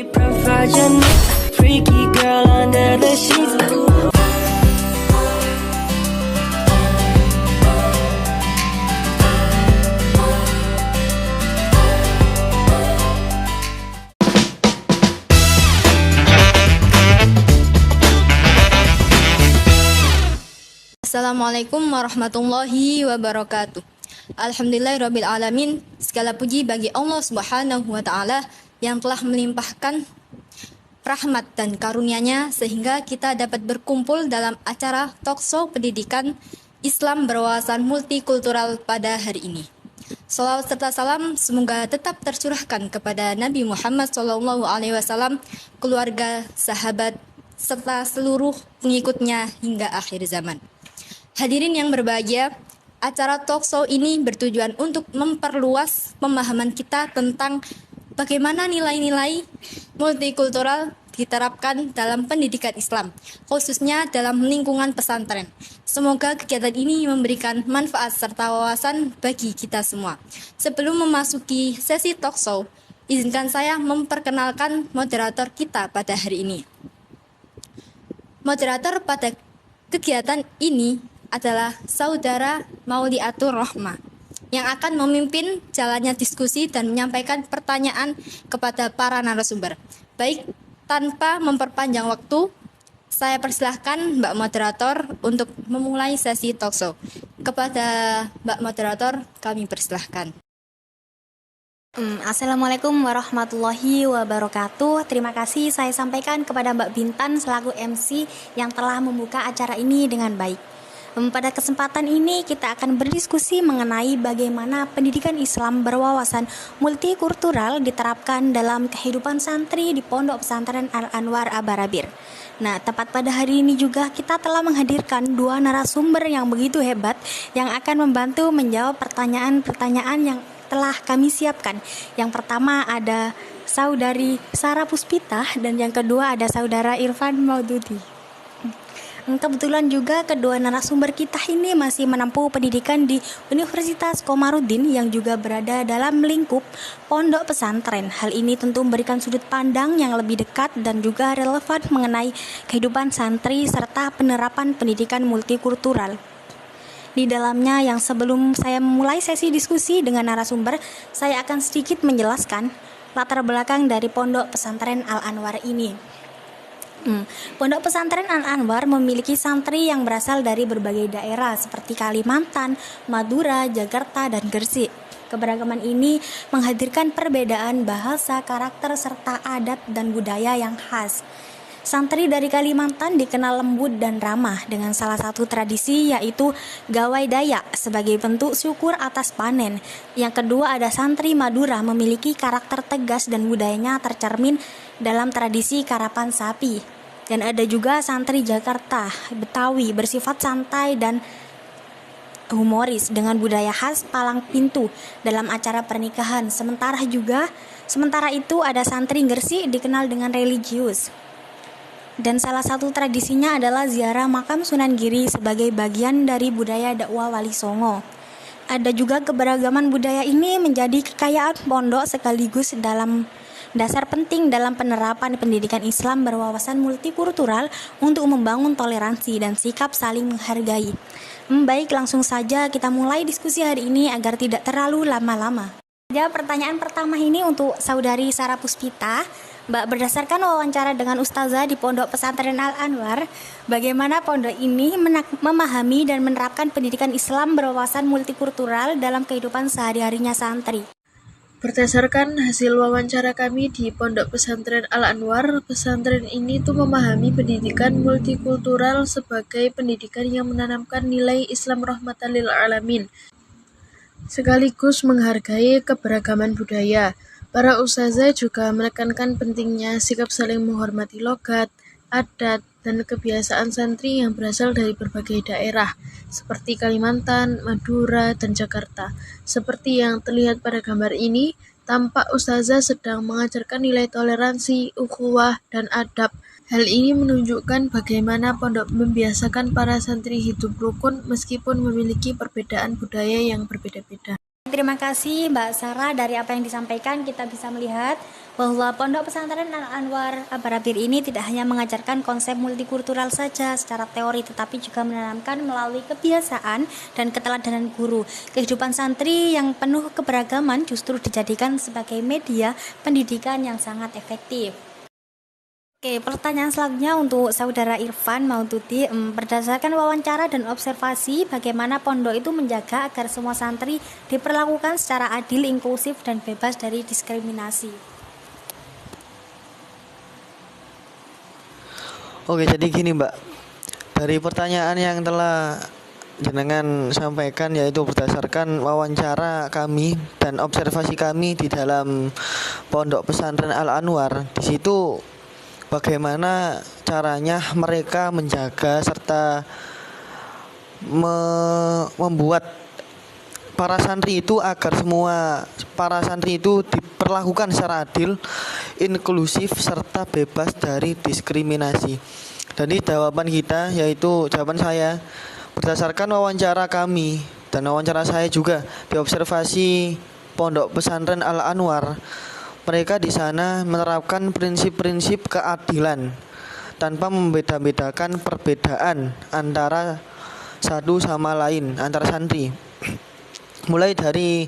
Freaky girl under the sheets. Assalamualaikum warahmatullahi wabarakatuh. Alhamdulillahirabbil alamin. Segala puji bagi Allah Subhanahu wa taala yang telah melimpahkan rahmat dan karunia-Nya sehingga kita dapat berkumpul dalam acara talkshow pendidikan Islam berwawasan multikultural pada hari ini. Salawat serta salam semoga tetap tercurahkan kepada Nabi Muhammad SAW, keluarga, sahabat, serta seluruh pengikutnya hingga akhir zaman. Hadirin yang berbahagia, acara talkshow ini bertujuan untuk memperluas pemahaman kita tentang bagaimana nilai-nilai multikultural diterapkan dalam pendidikan Islam, khususnya dalam lingkungan pesantren. Semoga kegiatan ini memberikan manfaat serta wawasan bagi kita semua. Sebelum memasuki sesi talkshow, izinkan saya memperkenalkan moderator kita pada hari ini. Moderator pada kegiatan ini adalah Saudara Mauliatur Rohmah yang akan memimpin jalannya diskusi dan menyampaikan pertanyaan kepada para narasumber. Baik, tanpa memperpanjang waktu, saya persilahkan Mbak Moderator untuk memulai sesi talkshow. Kepada Mbak Moderator, kami persilahkan. Assalamualaikum warahmatullahi wabarakatuh. Terima kasih saya sampaikan kepada Mbak Bintan selaku MC yang telah membuka acara ini dengan baik. Pada kesempatan ini kita akan berdiskusi mengenai bagaimana pendidikan Islam berwawasan multikultural diterapkan dalam kehidupan santri di Pondok Pesantren Al-Anwar Abarabir. Nah, tepat pada hari ini juga kita telah menghadirkan dua narasumber yang begitu hebat yang akan membantu menjawab pertanyaan-pertanyaan yang telah kami siapkan. Yang pertama ada Saudari Sarah Puspita dan yang kedua ada Saudara Irfan Maududi. Kebetulan juga kedua narasumber kita ini masih menempuh pendidikan di Universitas Komarudin yang juga berada dalam lingkup pondok pesantren. Hal ini tentu memberikan sudut pandang yang lebih dekat dan juga relevan mengenai kehidupan santri serta penerapan pendidikan multikultural. Di dalamnya yang sebelum saya memulai sesi diskusi dengan narasumber, saya akan sedikit menjelaskan latar belakang dari pondok pesantren Al-Anwar ini. Pondok Pesantren Al-Anwar memiliki santri yang berasal dari berbagai daerah seperti Kalimantan, Madura, Jakarta, dan Gresik. Keberagaman ini menghadirkan perbedaan bahasa, karakter, serta adat dan budaya yang khas. Santri dari Kalimantan dikenal lembut dan ramah dengan salah satu tradisi yaitu gawai dayak sebagai bentuk syukur atas panen. Yang kedua ada santri Madura memiliki karakter tegas dan budayanya tercermin dalam tradisi karapan sapi. Dan ada juga santri Jakarta Betawi bersifat santai dan humoris dengan budaya khas palang pintu dalam acara pernikahan. Sementara itu ada santri Gresik dikenal dengan religius. Dan salah satu tradisinya adalah ziarah makam Sunan Giri sebagai bagian dari budaya dakwah Wali Songo. Ada juga keberagaman budaya ini menjadi kekayaan pondok sekaligus dalam dasar penting dalam penerapan pendidikan Islam berwawasan multikultural untuk membangun toleransi dan sikap saling menghargai. Baik, langsung saja kita mulai diskusi hari ini agar tidak terlalu lama-lama. Pertanyaan pertama ini untuk Saudari Sarah Puspita. Mbak, berdasarkan wawancara dengan Ustazah di Pondok Pesantren Al-Anwar, bagaimana pondok ini memahami dan menerapkan pendidikan Islam berwawasan multikultural dalam kehidupan sehari-harinya santri? Berdasarkan hasil wawancara kami di Pondok Pesantren Al-Anwar, pesantren ini tuh memahami pendidikan multikultural sebagai pendidikan yang menanamkan nilai Islam rahmatan lil alamin, sekaligus menghargai keberagaman budaya. Para ustazah juga menekankan pentingnya sikap saling menghormati logat, adat, dan kebiasaan santri yang berasal dari berbagai daerah, seperti Kalimantan, Madura, dan Jakarta. Seperti yang terlihat pada gambar ini, tampak ustazah sedang mengajarkan nilai toleransi, ukhuwah, dan adab. Hal ini menunjukkan bagaimana pondok membiasakan para santri hidup rukun meskipun memiliki perbedaan budaya yang berbeda-beda. Terima kasih Mbak Sarah. Dari apa yang disampaikan kita bisa melihat bahwa Pondok Pesantren Al-Anwar Abarabir ini tidak hanya mengajarkan konsep multikultural saja secara teori, tetapi juga menanamkan melalui kebiasaan dan keteladanan guru. Kehidupan santri yang penuh keberagaman justru dijadikan sebagai media pendidikan yang sangat efektif. Oke, pertanyaan selanjutnya untuk saudara Irfan Maututi. Berdasarkan wawancara dan observasi, bagaimana pondok itu menjaga agar semua santri diperlakukan secara adil, inklusif, dan bebas dari diskriminasi? Oke, jadi gini Mbak, dari pertanyaan yang telah jenengan sampaikan, yaitu berdasarkan wawancara kami dan observasi kami di dalam Pondok Pesantren Al-Anwar, di situ bagaimana caranya mereka menjaga serta membuat para santri itu agar semua para santri itu diperlakukan secara adil, inklusif, serta bebas dari diskriminasi. Jadi jawaban kita, yaitu jawaban saya berdasarkan wawancara kami dan wawancara saya juga di observasi Pondok Pesantren Al-Anwar. Mereka di sana menerapkan prinsip-prinsip keadilan tanpa membeda-bedakan perbedaan antara satu sama lain, antara santri. Mulai dari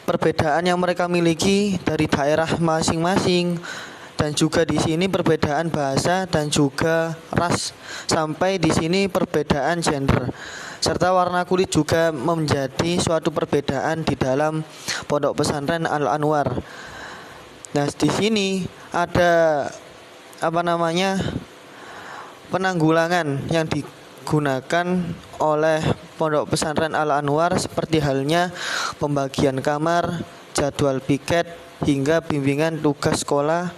perbedaan yang mereka miliki dari daerah masing-masing, dan juga di sini perbedaan bahasa dan juga ras, sampai di sini perbedaan gender, serta warna kulit juga menjadi suatu perbedaan di dalam Pondok Pesantren Al-Anwar. Nah, di sini ada penanggulangan yang digunakan oleh Pondok Pesantren Al-Anwar, seperti halnya pembagian kamar, jadwal piket, hingga bimbingan tugas sekolah.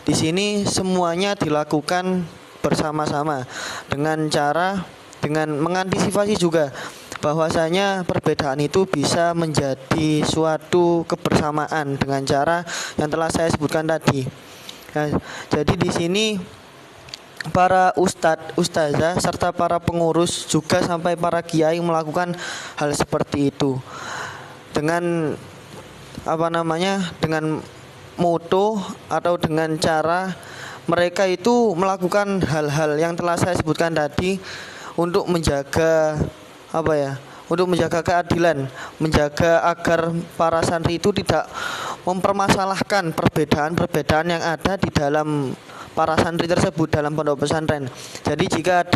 Di sini semuanya dilakukan bersama-sama dengan mengantisipasi juga bahwasanya perbedaan itu bisa menjadi suatu kebersamaan dengan cara yang telah saya sebutkan tadi. Nah, jadi di sini para ustadz, ustazah, serta para pengurus juga sampai para kiai melakukan hal seperti itu dengan dengan moto atau dengan cara mereka itu melakukan hal-hal yang telah saya sebutkan tadi untuk menjaga untuk menjaga keadilan, menjaga agar para santri itu tidak mempermasalahkan perbedaan-perbedaan yang ada di dalam para santri tersebut dalam pondok pesantren. Jadi jika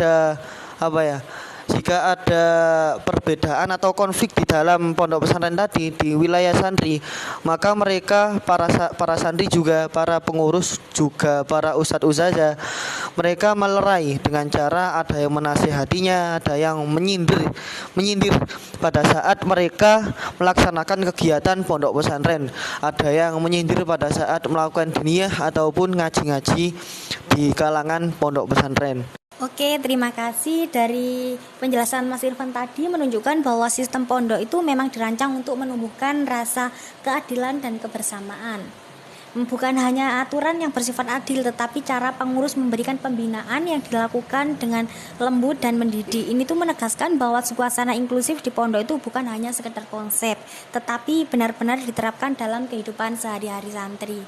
ada perbedaan atau konflik di dalam pondok pesantren tadi di wilayah santri, maka mereka para santri juga, para pengurus juga, para ustadz ustazah, mereka melerai dengan cara ada yang menasihatinya, ada yang menyindir pada saat mereka melaksanakan kegiatan pondok pesantren, ada yang menyindir pada saat melakukan diniyah ataupun ngaji-ngaji di kalangan pondok pesantren. Oke, terima kasih. Dari penjelasan Mas Irfan tadi menunjukkan bahwa sistem pondok itu memang dirancang untuk menumbuhkan rasa keadilan dan kebersamaan. Bukan hanya aturan yang bersifat adil, tetapi cara pengurus memberikan pembinaan yang dilakukan dengan lembut dan mendidik. Ini tuh menegaskan bahwa suasana inklusif di pondok itu bukan hanya sekedar konsep, tetapi benar-benar diterapkan dalam kehidupan sehari-hari santri.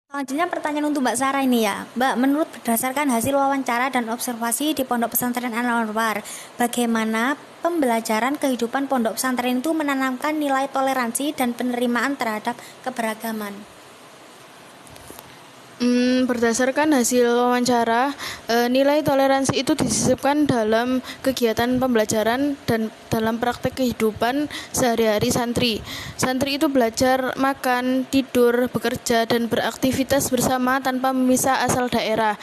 Selanjutnya pertanyaan untuk Mbak Sarah ini ya. Mbak, menurut berdasarkan hasil wawancara dan observasi di Pondok Pesantren Al-Anwar, bagaimana pembelajaran kehidupan pondok pesantren itu menanamkan nilai toleransi dan penerimaan terhadap keberagaman? Berdasarkan hasil wawancara, nilai toleransi itu disisipkan dalam kegiatan pembelajaran dan dalam praktek kehidupan sehari-hari santri. Santri itu belajar makan, tidur, bekerja, dan beraktivitas bersama tanpa memisah asal daerah.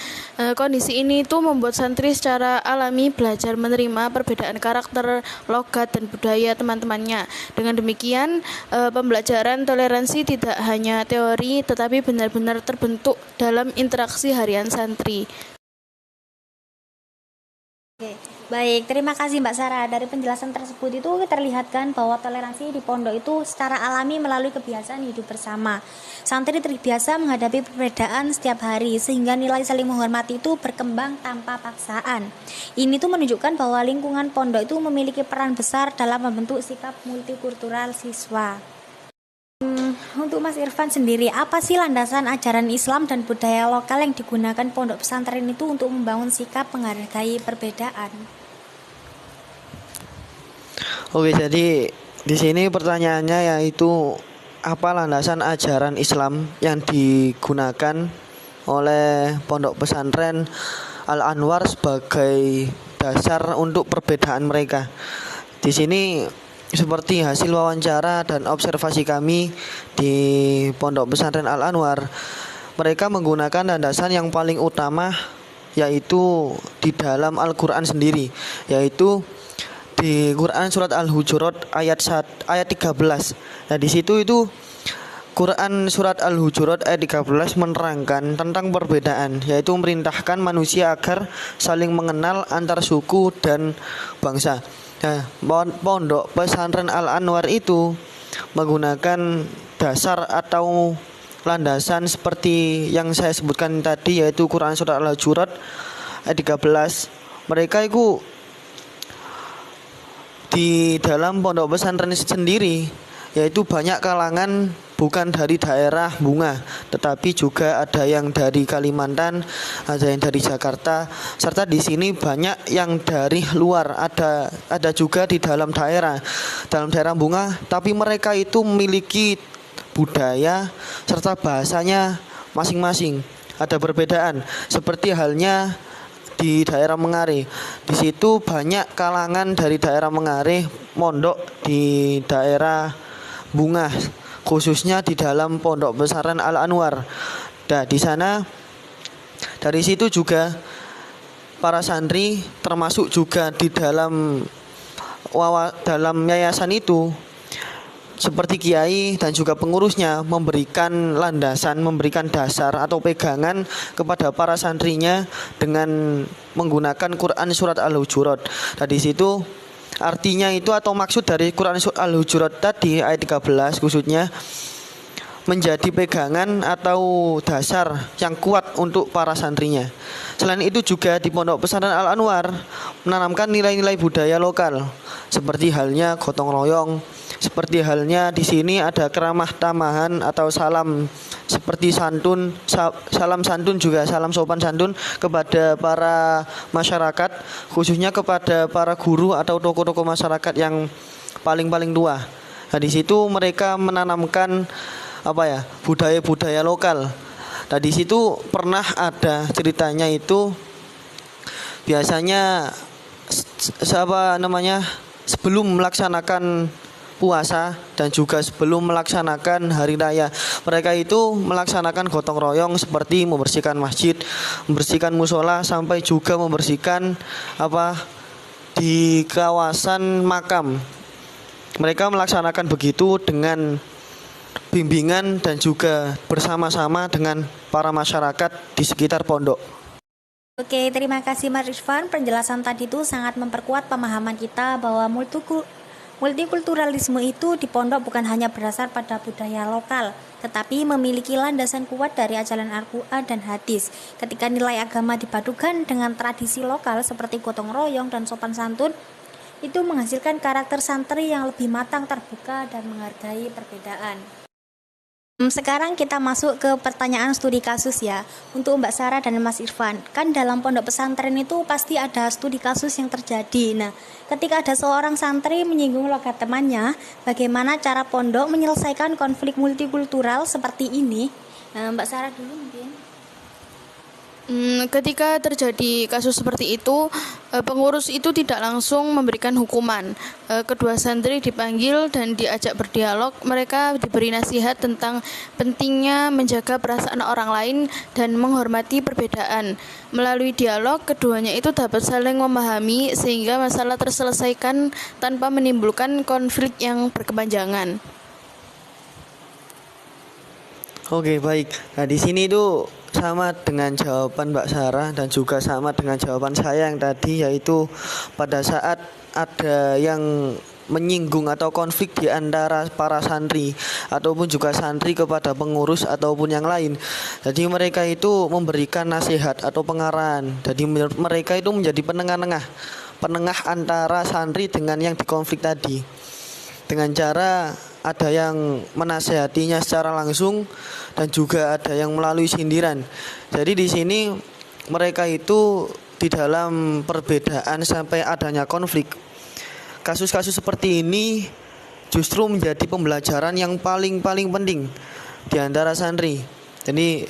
Kondisi ini itu membuat santri secara alami belajar menerima perbedaan karakter, logat, dan budaya teman-temannya. Dengan demikian, pembelajaran toleransi tidak hanya teori, tetapi benar-benar terbentuk dalam interaksi harian santri. Oke. Baik, terima kasih Mbak Sarah. Dari penjelasan tersebut itu terlihatkan bahwa toleransi di pondok itu secara alami melalui kebiasaan hidup bersama. Santri terbiasa menghadapi perbedaan setiap hari sehingga nilai saling menghormati itu berkembang tanpa paksaan. Ini tuh menunjukkan bahwa lingkungan pondok itu memiliki peran besar dalam membentuk sikap multikultural siswa. Untuk Mas Irfan sendiri, apa sih landasan ajaran Islam dan budaya lokal yang digunakan pondok pesantren itu untuk membangun sikap menghargai perbedaan? Oke, jadi di sini pertanyaannya yaitu apa landasan ajaran Islam yang digunakan oleh pondok pesantren Al-Anwar sebagai dasar untuk perbedaan mereka. Di sini seperti hasil wawancara dan observasi kami di pondok pesantren Al-Anwar, mereka menggunakan landasan yang paling utama yaitu di dalam Al-Qur'an sendiri, yaitu di Quran surat Al-Hujurat ayat 13. Nah, di situ itu Quran surat Al-Hujurat ayat 13 menerangkan tentang perbedaan, yaitu merintahkan manusia agar saling mengenal antar suku dan bangsa. Nah, pondok pesantren Al-Anwar itu menggunakan dasar atau landasan seperti yang saya sebutkan tadi, yaitu Quran surat Al-Hujurat ayat 13. Mereka itu di dalam pondok pesantren sendiri yaitu banyak kalangan bukan dari daerah Bunga, tetapi juga ada yang dari Kalimantan, ada yang dari Jakarta, serta di sini banyak yang dari luar, ada juga di dalam daerah Bunga, tapi mereka itu memiliki budaya serta bahasanya masing-masing, ada perbedaan seperti halnya di daerah Mengare. Di situ banyak kalangan dari daerah Mengare mondok di daerah Bunga, khususnya di dalam pondok pesantren Al-Anwar. Nah, di sana dari situ juga para santri termasuk juga di dalam yayasan itu seperti kiai dan juga pengurusnya memberikan landasan, memberikan dasar atau pegangan kepada para santrinya dengan menggunakan Quran surat Al-Hujurat. Nah, di situ artinya itu atau maksud dari Quran surat Al-Hujurat tadi ayat 13 khususnya menjadi pegangan atau dasar yang kuat untuk para santrinya. Selain itu juga di pondok pesantren Al-Anwar menanamkan nilai-nilai budaya lokal seperti halnya gotong royong, seperti halnya di sini ada keramah tamahan atau salam seperti santun, salam santun juga salam sopan santun kepada para masyarakat, khususnya kepada para guru atau tokoh-tokoh masyarakat yang paling tua. Nah, di situ mereka menanamkan budaya-budaya lokal. Nah, di situ pernah ada ceritanya itu biasanya sebelum melaksanakan puasa dan juga sebelum melaksanakan hari raya, mereka itu melaksanakan gotong royong seperti membersihkan masjid, membersihkan musola, sampai juga membersihkan di kawasan makam. Mereka melaksanakan begitu dengan bimbingan dan juga bersama-sama dengan para masyarakat di sekitar pondok. Oke, terima kasih Mas Irfan. Penjelasan tadi itu sangat memperkuat pemahaman kita bahwa multikulturalisme itu di pondok bukan hanya berdasar pada budaya lokal, tetapi memiliki landasan kuat dari ajaran Al-Quran dan hadis. Ketika nilai agama dipadukan dengan tradisi lokal seperti gotong royong dan sopan santun, itu menghasilkan karakter santri yang lebih matang, terbuka, dan menghargai perbedaan. Sekarang kita masuk ke pertanyaan studi kasus ya. Untuk Mbak Sarah dan Mas Irfan, kan dalam pondok pesantren itu pasti ada studi kasus yang terjadi. Nah, ketika ada seorang santri menyinggung logat temannya, bagaimana cara pondok menyelesaikan konflik multikultural seperti ini? Mbak Sarah dulu mungkin. Ketika terjadi kasus seperti itu, pengurus itu tidak langsung memberikan hukuman. Kedua santri dipanggil dan diajak berdialog. Mereka diberi nasihat tentang pentingnya menjaga perasaan orang lain dan menghormati perbedaan. Melalui dialog, keduanya itu dapat saling memahami sehingga masalah terselesaikan tanpa menimbulkan konflik yang berkepanjangan. Oke, baik. Nah, di sini itu sama dengan jawaban Mbak Sarah dan juga sama dengan jawaban saya yang tadi, yaitu pada saat ada yang menyinggung atau konflik di antara para santri ataupun juga santri kepada pengurus ataupun yang lain. Jadi mereka itu memberikan nasihat atau pengarahan. Jadi mereka itu menjadi penengah antara santri dengan yang dikonflik tadi. Dengan cara ada yang menasehatinya secara langsung dan juga ada yang melalui sindiran. Jadi di sini mereka itu di dalam perbedaan sampai adanya konflik. Kasus-kasus seperti ini justru menjadi pembelajaran yang paling penting di antara santri. Jadi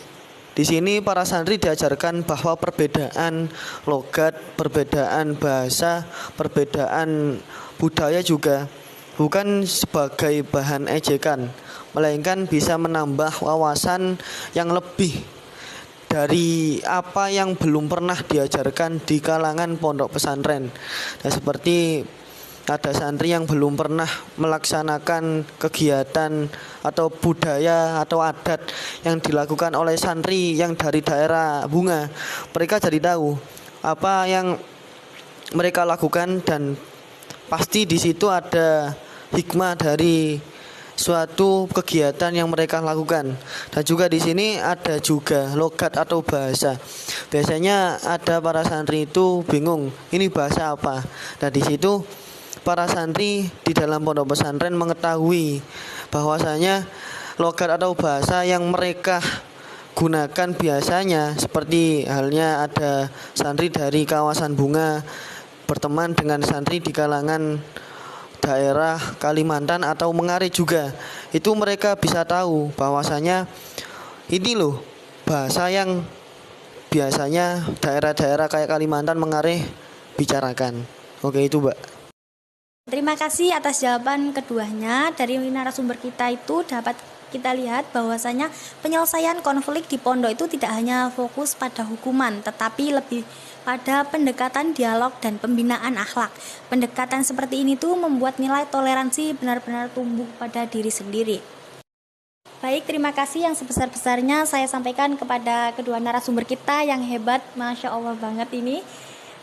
di sini para santri diajarkan bahwa perbedaan logat, perbedaan bahasa, perbedaan budaya juga bukan sebagai bahan ejekan, melainkan bisa menambah wawasan yang lebih dari apa yang belum pernah diajarkan di kalangan pondok pesantren. Nah, seperti ada santri yang belum pernah melaksanakan kegiatan atau budaya atau adat yang dilakukan oleh santri yang dari daerah Bunga. Mereka jadi tahu apa yang mereka lakukan dan pasti di situ ada hikmah dari suatu kegiatan yang mereka lakukan. Dan juga di sini ada juga logat atau bahasa. Biasanya ada para santri itu bingung, ini bahasa apa? Nah, di situ para santri di dalam pondok pesantren mengetahui bahwasanya logat atau bahasa yang mereka gunakan biasanya, seperti halnya ada santri dari kawasan Bunga berteman dengan santri di kalangan daerah Kalimantan atau Mengarai juga. Itu mereka bisa tahu bahwasanya ini loh bahasa yang biasanya daerah-daerah kayak Kalimantan, Mengarai bicarakan. Oke, itu Mbak. Terima kasih atas jawaban keduanya. Dari narasumber kita itu dapat kita lihat bahwasanya penyelesaian konflik di pondok itu tidak hanya fokus pada hukuman, tetapi lebih pada pendekatan dialog dan pembinaan akhlak. Pendekatan seperti ini tuh membuat nilai toleransi benar-benar tumbuh pada diri sendiri. Baik, terima kasih yang sebesar-besarnya saya sampaikan kepada kedua narasumber kita yang hebat, Masya Allah banget ini.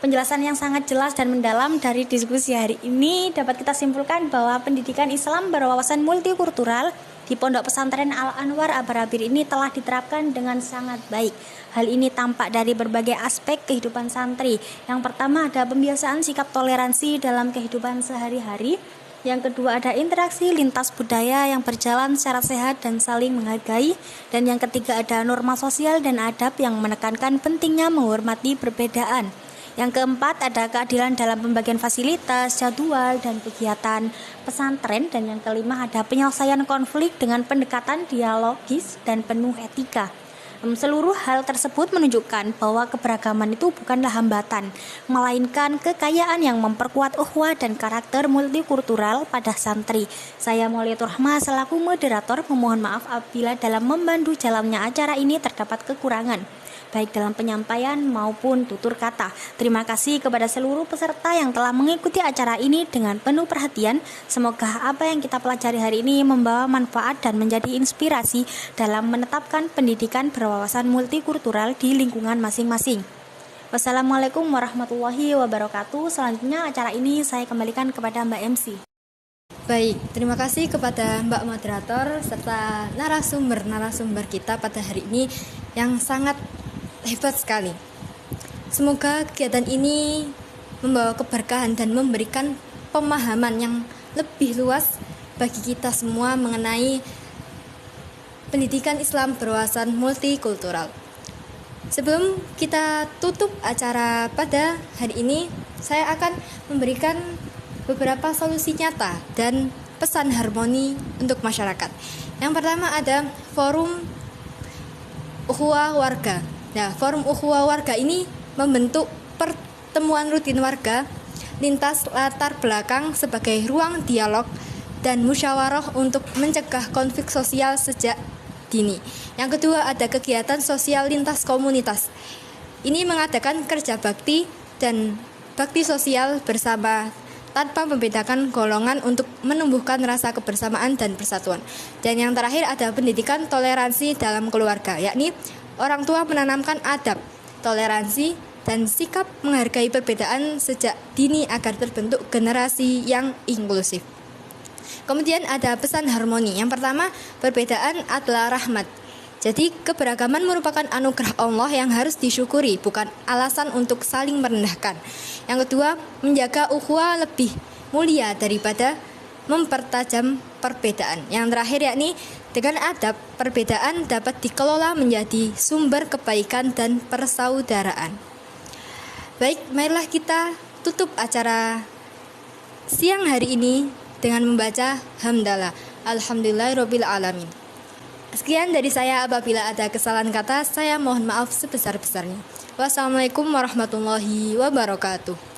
Penjelasan yang sangat jelas dan mendalam dari diskusi hari ini dapat kita simpulkan bahwa pendidikan Islam berwawasan multikultural di Pondok Pesantren Al-Anwar Abar-Abir ini telah diterapkan dengan sangat baik. Hal ini tampak dari berbagai aspek kehidupan santri. Yang pertama ada pembiasaan sikap toleransi dalam kehidupan sehari-hari. Yang kedua ada interaksi lintas budaya yang berjalan secara sehat dan saling menghargai. Dan yang ketiga ada norma sosial dan adab yang menekankan pentingnya menghormati perbedaan. Yang keempat ada keadilan dalam pembagian fasilitas, jadwal, dan kegiatan pesantren. Dan yang kelima ada penyelesaian konflik dengan pendekatan dialogis dan penuh etika. Seluruh hal tersebut menunjukkan bahwa keberagaman itu bukanlah hambatan, melainkan kekayaan yang memperkuat ukhuwah dan karakter multikultural pada santri. Saya Mauliatur Rahma selaku moderator memohon maaf apabila dalam membantu jalannya acara ini terdapat kekurangan, baik dalam penyampaian maupun tutur kata. Terima kasih kepada seluruh peserta yang telah mengikuti acara ini dengan penuh perhatian. Semoga apa yang kita pelajari hari ini membawa manfaat dan menjadi inspirasi dalam menetapkan pendidikan berwawasan multikultural di lingkungan masing-masing. Wassalamualaikum warahmatullahi wabarakatuh. Selanjutnya acara ini saya kembalikan kepada Mbak MC. Baik, terima kasih kepada Mbak Moderator serta narasumber kita pada hari ini yang sangat hebat sekali. Semoga kegiatan ini membawa keberkahan dan memberikan pemahaman yang lebih luas bagi kita semua mengenai pendidikan Islam berwawasan multikultural. Sebelum kita tutup acara pada hari ini, saya akan memberikan beberapa solusi nyata dan pesan harmoni untuk masyarakat. Yang pertama ada forum ukhuwah warga. Nah, forum ukhuwah warga ini membentuk pertemuan rutin warga lintas latar belakang sebagai ruang dialog dan musyawarah untuk mencegah konflik sosial sejak dini. Yang kedua ada kegiatan sosial lintas komunitas. Ini mengadakan kerja bakti dan bakti sosial bersama tanpa membedakan golongan untuk menumbuhkan rasa kebersamaan dan persatuan. Dan yang terakhir ada pendidikan toleransi dalam keluarga, yakni Orang tua menanamkan adab, toleransi, dan sikap menghargai perbedaan sejak dini agar terbentuk generasi yang inklusif. Kemudian ada pesan harmoni. Yang pertama, perbedaan adalah rahmat. Jadi keberagaman merupakan anugerah Allah yang harus disyukuri, bukan alasan untuk saling merendahkan. Yang kedua, menjaga ukhuwah lebih mulia daripada mempertajam perbedaan. Yang terakhir yakni dengan adab, perbedaan dapat dikelola menjadi sumber kebaikan dan persaudaraan. Baik, marilah kita tutup acara siang hari ini dengan membaca hamdalah. Alhamdulillahirabbil alamin. Sekian dari saya, apabila ada kesalahan kata saya mohon maaf sebesar-besarnya. Wassalamualaikum warahmatullahi wabarakatuh.